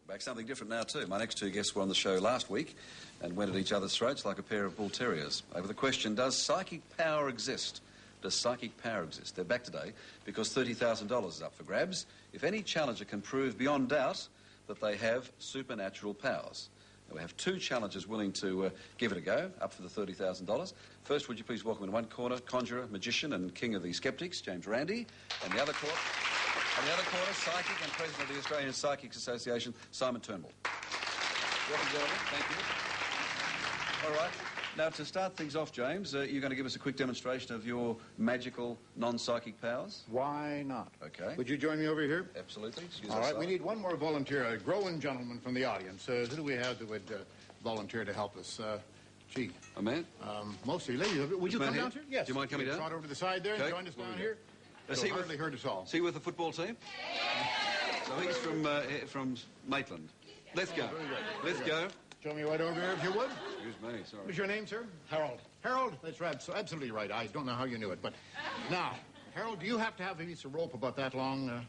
Back something different now too. My next two guests were on the show last week and went at each other's throats like a pair of bull terriers over the question, does psychic power exist? Does psychic power exist? They're back today because $30,000 is up for grabs if any challenger can prove beyond doubt that they have supernatural powers. Now, we have two challengers willing to give it a go, up for the $30,000. First, would you please welcome in one corner, conjurer, magician and king of the skeptics, James Randi, and the other corner, psychic and president of the Australian Psychics Association, Simon Turnbull. Welcome, gentlemen. Thank you. All right. Now, to start things off, James, you're going to give us a quick demonstration of your magical, non-psychic powers? Why not? Okay. Would you join me over here? Absolutely. Excuse All us, right, we need one more volunteer, a grown gentleman from the audience. Who do we have that would volunteer to help us? Gee. A man? Mostly ladies. Would you come down here? Yes. Do you mind coming down? Trot over to the side there and join us down here. It'll hardly hurt us all. Is he with the football team? So he's from Maitland. Let's go. Let's go. Show me right over here if you would. Excuse me, sorry. What's your name, sir? Harold. Harold? That's right. So absolutely right. I don't know how you knew it, but now, Harold, do you have to have a piece of rope about that long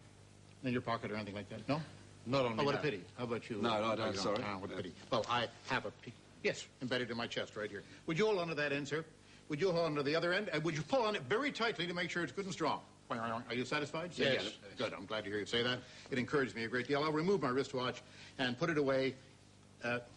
in your pocket or anything like that? No? Not on me. Oh, what a pity. How about you? No, I don't. Sorry. Oh, what a pity. Well, I have a piece. Yes, embedded in my chest right here. Would you hold on to that end, sir? Would you hold on to the other end? And would you pull on it very tightly to make sure it's good and strong? Are you satisfied? Yes. Good. I'm glad to hear you say that. It encouraged me a great deal. I'll remove my wristwatch and put it away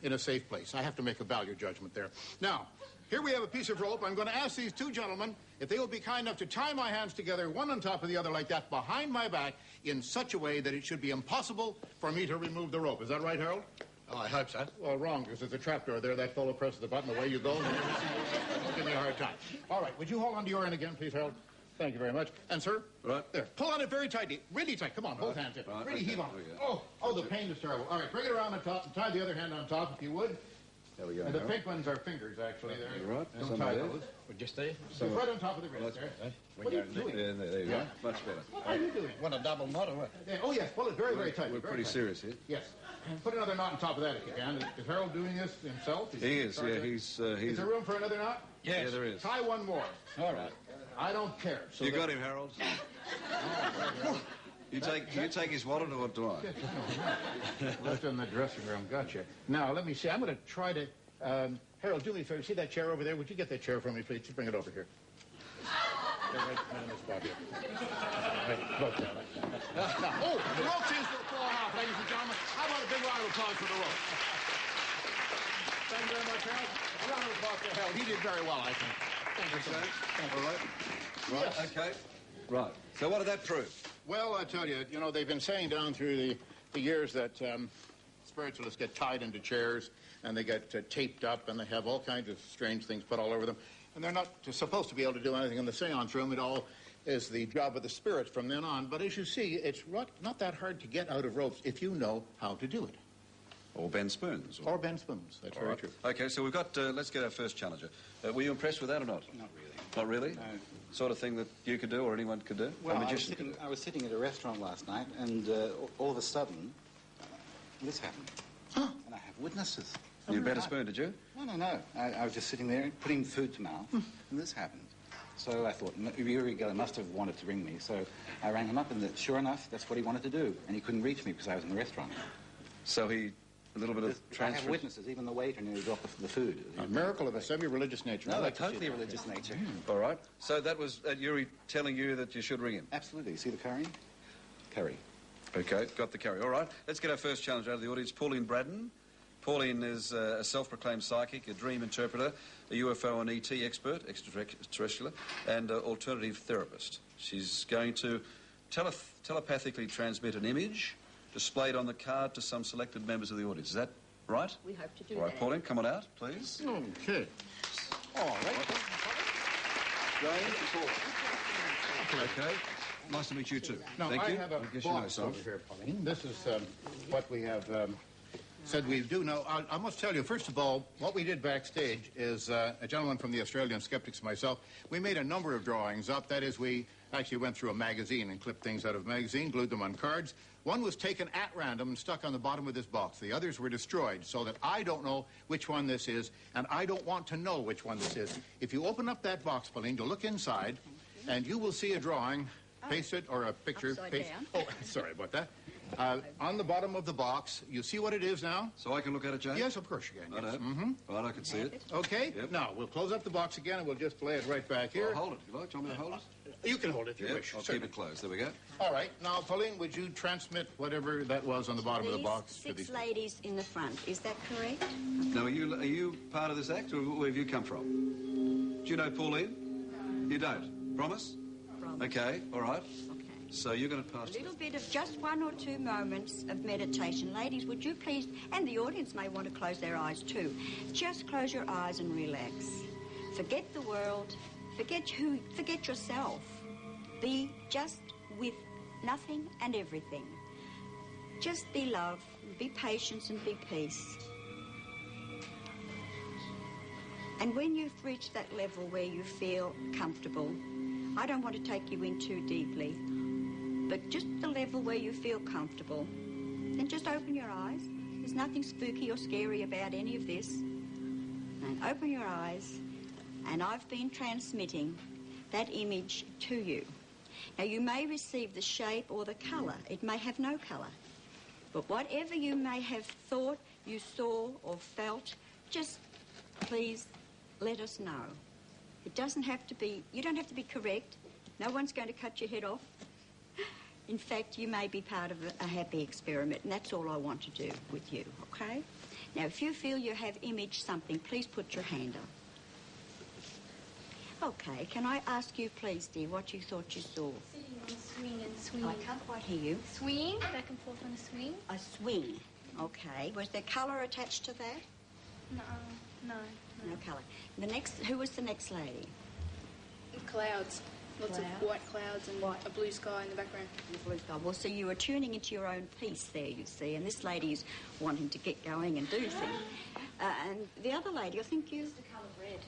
in a safe place. I have to make a value judgment there. Now, here we have a piece of rope. I'm going to ask these two gentlemen if they will be kind enough to tie my hands together, one on top of the other like that, behind my back, in such a way that it should be impossible for me to remove the rope. Is that right, Harold? Oh, I hope so. Well, wrong, because there's a trapdoor there. That fellow presses the button, away you go. Give me a hard time. All right, would you hold on to your end again, please, Harold? Thank you very much. And, sir? Right. There. Pull on it very tightly. Really tight. Come on, both hands in. Right. Really Okay. heave on. Oh, Oh, the pain is terrible. All right, bring it around the top and tie the other hand on top, if you would. There we go. And the pink ones are fingers, actually. There. Right. Don't tie those. Well, just there. It's right on top of the wrist there. What are you doing? There you go. Much better. What are you doing? Want a double knot or what? Yeah, oh, yes. Pull it very, very tight. We're pretty serious here. Yes. And put another knot on top of that if you can. Is Harold doing this himself? He is, yeah. He's. Is there room for another knot? Yes. Yeah, there is. Tie one more. All right. I don't care. So You got him, Harold. You take his wallet, or what do I? Left in the dressing room. Gotcha. Now, let me see. I'm going to try to... Harold, do me a favor. See that chair over there? Would you get that chair for me, please? Just bring it over here. Right in this spot here. Right, look. Now, oh, the rope seems to have fallen off, ladies and gentlemen. How about a big round of applause for the rope? Thank you very much, Harold. A round of applause for Harold. He did very well, I think. Thank you, sir. All right. Right. Yes. Okay. Right. So what did that prove? Well, I tell you, they've been saying down through the years that spiritualists get tied into chairs and they get taped up and they have all kinds of strange things put all over them. And they're not supposed to be able to do anything in the seance room. It all is the job of the spirits from then on. But as you see, it's not that hard to get out of ropes if you know how to do it. Or bend spoons. Or bend spoons. That's very true. Okay, so we've got, let's get our first challenger. Were you impressed with that or not? Not really. Not really? No. Sort of thing that you could do or anyone could do? Well, a magician could do? I was sitting at a restaurant last night, and all of a sudden, this happened. Huh. And I have witnesses. You bent a spoon, did you? No. I was just sitting there, putting food to mouth, and this happened. So I thought, Uri Geller must have wanted to ring me. So I rang him up, and sure enough, that's what he wanted to do. And he couldn't reach me because I was in the restaurant. So he... A little bit of I have witnesses, even the waiter nearly dropped the food. A miracle of a semi-religious nature. No, totally religious nature. All right. So that was Yuri telling you that you should ring him? Absolutely. See the curry? Curry. Okay, got the curry. All right. Let's get our first challenge out of the audience. Pauline Braddon. Pauline is a self-proclaimed psychic, a dream interpreter, a UFO and ET expert, extraterrestrial, and alternative therapist. She's going to telepathically transmit an image displayed on the card to some selected members of the audience. Is that right? We hope to do All right, that. Pauline, come on out, please. Okay. All right. James, okay. Nice to meet you too. Now, Thank you. I have a box over here, Pauline. This is what we have said we do. Now, I must tell you, first of all, what we did backstage is a gentleman from the Australian Skeptics and myself, we made a number of drawings up. That is, we actually went through a magazine and clipped things out of a magazine, glued them on cards. One was taken at random and stuck on the bottom of this box. The others were destroyed, so that I don't know which one this is, and I don't want to know which one this is. If you open up that box, Pauline, you'll look inside, and you will see a drawing pasted, or a picture Upside pasted. down. Oh, sorry about that. On the bottom of the box, you see what it is now? So I can look at it, James? Yes, of course you can. I Yes. know. Right, I can see it. Okay, Yep. now we'll close up the box again and we'll just lay it right back here. I'll hold it, if you like. Do you want me to hold it? You can hold it if you Yeah, wish. I'll keep certainly. it closed. There we go. All right, now, Pauline, would you transmit whatever that was on the bottom of the box to Six these? ladies in the front. Is that correct? Now, are you part of this act, or where have you come from? Do you know Pauline? You don't? Promise? Promise. Okay, all right. Okay. So you're going to pass A little bit of just 1 or 2 moments of meditation. Ladies, would you please, and the audience may want to close their eyes too, just close your eyes and relax. Forget the world, forget yourself. Be just with nothing and everything. Just be love, be patience and be peace. And when you've reached that level where you feel comfortable, I don't want to take you in too deeply, but just the level where you feel comfortable, then just open your eyes. There's nothing spooky or scary about any of this. And open your eyes, and I've been transmitting that image to you. Now, you may receive the shape or the colour. It may have no colour. But whatever you may have thought, you saw or felt, just please let us know. It doesn't have to be, you don't have to be correct. No one's going to cut your head off. In fact, you may be part of a happy experiment, and that's all I want to do with you, okay? Now, if you feel you have imaged something, please put your hand up. Okay, can I ask you, please, dear, what you thought you saw? Sitting on a swing and swinging. I can't quite hear you. Swinging, back and forth on a swing. A swing, okay. Was there colour attached to that? No. No colour. Who was the next lady? Clouds. Lots of Clouds. white clouds and a blue sky in the background. The blue sky. Well, so you were tuning into your own piece there, you see, and this lady's wanting to get going and do things. And the other lady, I think you... The colour red.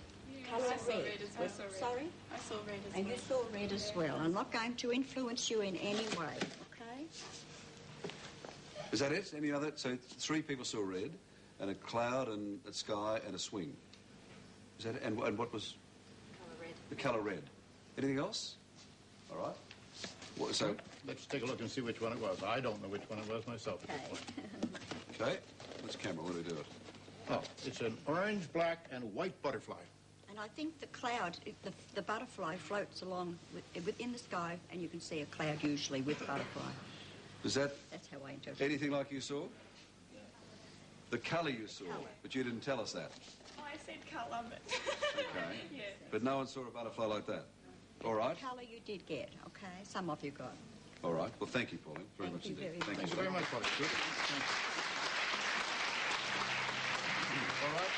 Colour I saw red as well. Sorry? I saw red as And well. you saw red as well. I'm not going to influence you in any way, okay? Is that it? Any other? So 3 people saw red, and a cloud, and a sky, and a swing. Is that it? And what was... Colour red. The colour red. Anything else? All right. So, Let's take a look and see which one it was. I don't know which one it was myself at this Okay. point. okay. Which camera? Where do we do it? Oh, it's an orange, black, and white butterfly. And I think the cloud, the butterfly floats along within the sky, and you can see a cloud usually with butterfly. Is that That's how I interpret it. anything like you saw? The colour you saw, Colour. but you didn't tell us that. Oh, I said colour, but... Okay. yeah. But no one saw a butterfly like that. All right. Colour you did get, okay? Some of you got. All right. Well, thank you, Pauline, very Thank much you indeed. very Thank Thank you you so very much, Pauline. Good. Thank you. All right.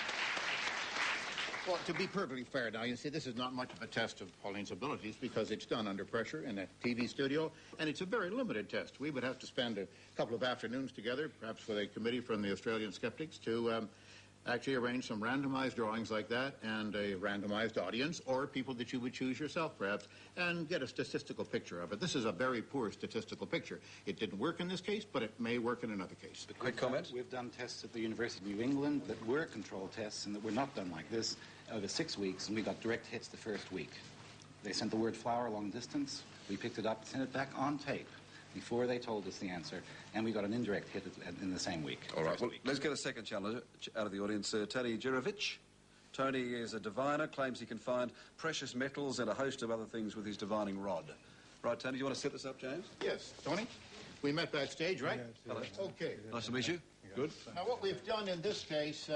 Well, to be perfectly fair now, you see, this is not much of a test of Pauline's abilities because it's done under pressure in a TV studio, and it's a very limited test. We would have to spend a couple of afternoons together, perhaps with a committee from the Australian Skeptics, to actually arrange some randomized drawings like that and a randomized audience, or people that you would choose yourself, perhaps, and get a statistical picture of it. This is a very poor statistical picture. It didn't work in this case, but it may work in another case. Quick comment? We've done tests at the University of New England that were controlled tests and that were not done like this over 6 weeks, and we got direct hits the first week. They sent the word flower long distance. We picked it up and sent it back on tape before they told us the answer, and we got an indirect hit in the same week. All right. First Well, week. let's get a second challenge out of the audience. Tony Jerovich. Tony is a diviner, claims he can find precious metals and a host of other things with his divining rod. Right, Tony, do you want to set this up, James? Yes, Tony? We met backstage, right? Hello. Okay. Nice to meet you. Good. Now, what we've done in this case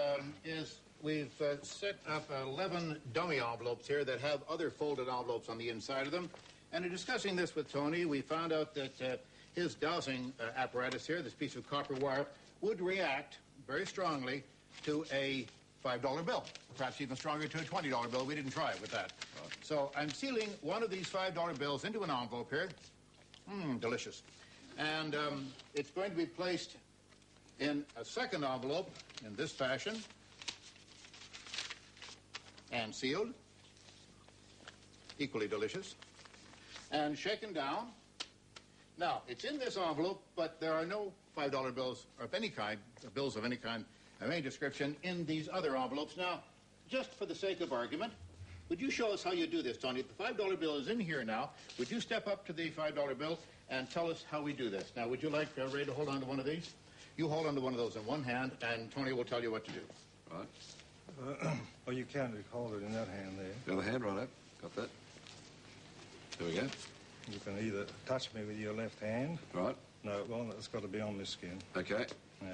is we've set up 11 dummy envelopes here that have other folded envelopes on the inside of them. And in discussing this with Tony, we found out that his dowsing apparatus here, this piece of copper wire, would react very strongly to a $5 bill, perhaps even stronger to a $20 bill. We didn't try it with that. So I'm sealing one of these $5 bills into an envelope here. Delicious. And it's going to be placed in a second envelope in this fashion and sealed. Equally delicious. And shaken down. Now, it's in this envelope, but there are no $5 bills of any kind, bills of any kind, of any description, in these other envelopes. Now, just for the sake of argument, would you show us how you do this, Tony? If the $5 bill is in here now, would you step up to the $5 bill and tell us how we do this. Now, would you like Ray to hold on to one of these? You hold on to one of those in one hand, and Tony will tell you what to do. Right. Well, you can hold it in that hand there. The other hand, right up. Got that. There we go. You can either touch me with your left hand. Right. No, well, it's got to be on this skin. Okay. Yeah.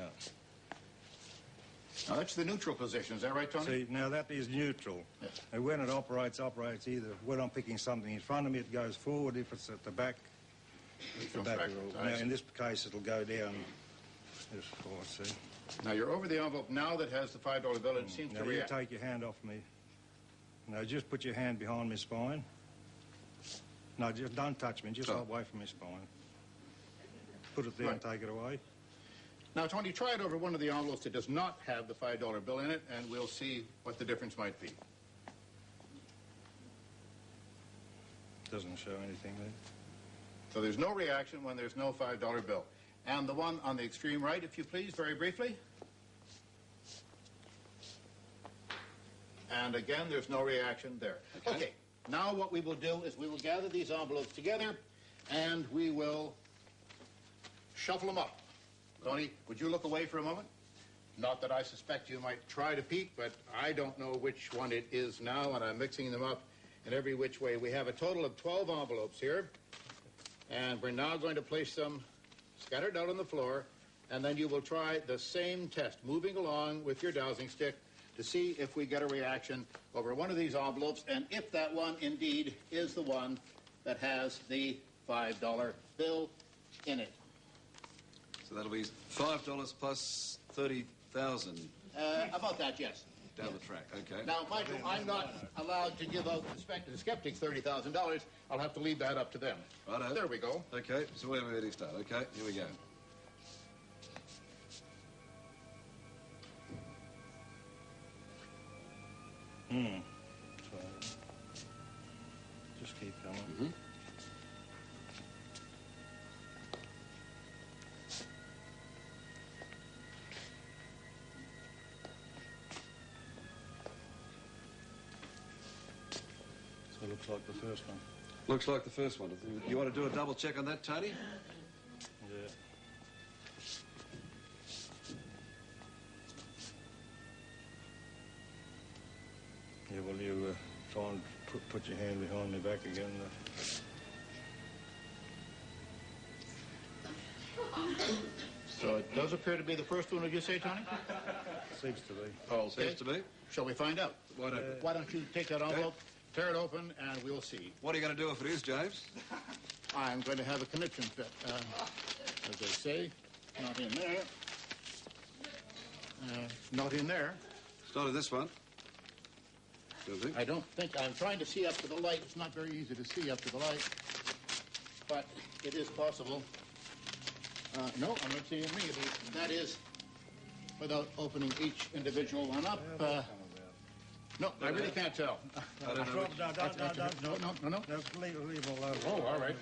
Now, that's the neutral position. Is that right, Tony? See, now that is neutral. Yes. And when it operates either when I'm picking something in front of me, it goes forward. If it's at the back, It the goes back backwards. will. I Now, see. in this case, it'll go down this forward, see? Now, you're over the envelope now that has the $5 bill. It seems Now, to you react. take your hand off me. Now, just put your hand behind my spine. No, just don't touch me. Just Oh. away from my spine. Put it there and take it away. Now, Tony, try it over one of the envelopes that does not have the $5 bill in it, and we'll see what the difference might be. Doesn't show anything there. So there's no reaction when there's no $5 bill. And the one on the extreme right, if you please, very briefly. And again, there's no reaction there. Okay. Now what we will do is we will gather these envelopes together, and we will shuffle them up. Tony, would you look away for a moment? Not that I suspect you might try to peek, but I don't know which one it is now, and I'm mixing them up in every which way. We have a total of 12 envelopes here, and we're now going to place them scattered out on the floor, and then you will try the same test, moving along with your dowsing stick to see if we get a reaction over one of these envelopes, and if that one indeed is the one that has the $5 bill in it. So that'll be $5 plus 30,000 About that, yes. down the track. Okay. Now, Michael, I'm not allowed to give out the skeptics $30,000. I'll have to leave that up to them. Righto. There we go. Okay, so where are we ready to start? Okay, here we go. So, just keep coming. So it looks like the first one. Looks like the first one. You want to do a double check on that, Tony? Yeah. Yeah, well, you try and put your hand behind me back again. So it does appear to be the first one, would you say, Tony? Seems to be. Okay. Seems to be. Shall we find out? Why don't Why don't you take that envelope, tear it open, and we'll see. What are you going to do if it is, James? I'm going to have a conniption fit. As they say, not in there. Not in there. It's not in this one. Don't think. I don't think. I'm trying to see up to the light. It's not very easy to see up to the light, but it is possible. No, I'm not seeing me. That is without opening each individual one up. No, I really can't tell. I don't know. No. Leave all over. Oh, all right.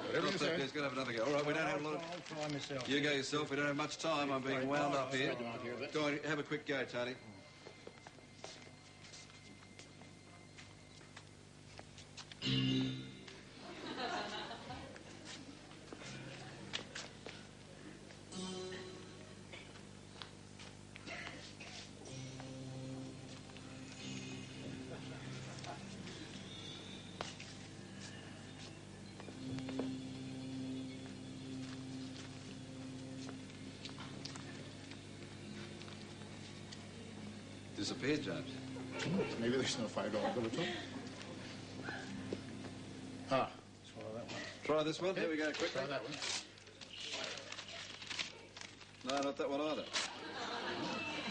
Whatever you say. He's going to have another go. All right, we don't have a lot of... I'll try myself. You go yourself. We don't have much time. I'm being wound up here. Go on, have a quick go, Tony. Disappeared, James. Maybe there's no $5 bill at all. Ah, Try this one. Here we go, quickly. try that one. No, not that one either.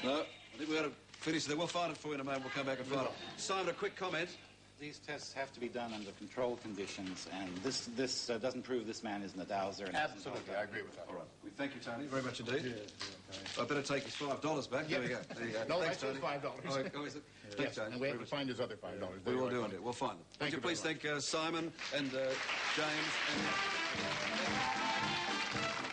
No, I think we ought to finish there. We'll find it for you in a moment. We'll come back and find it. Simon, a quick comment. These tests have to be done under controlled conditions, and this doesn't prove this man isn't a dowser. And Absolutely, I agree with that. All right. We thank you, Tony, very much indeed. I better take his $5 back. There we go. There you go. No, Thanks, that's his Tony. $5. Oh, is it? Yes, Thanks, Tony. and we Very have to much. find his other $5. We will do it. We'll find them. Would you very please thank Simon and James and...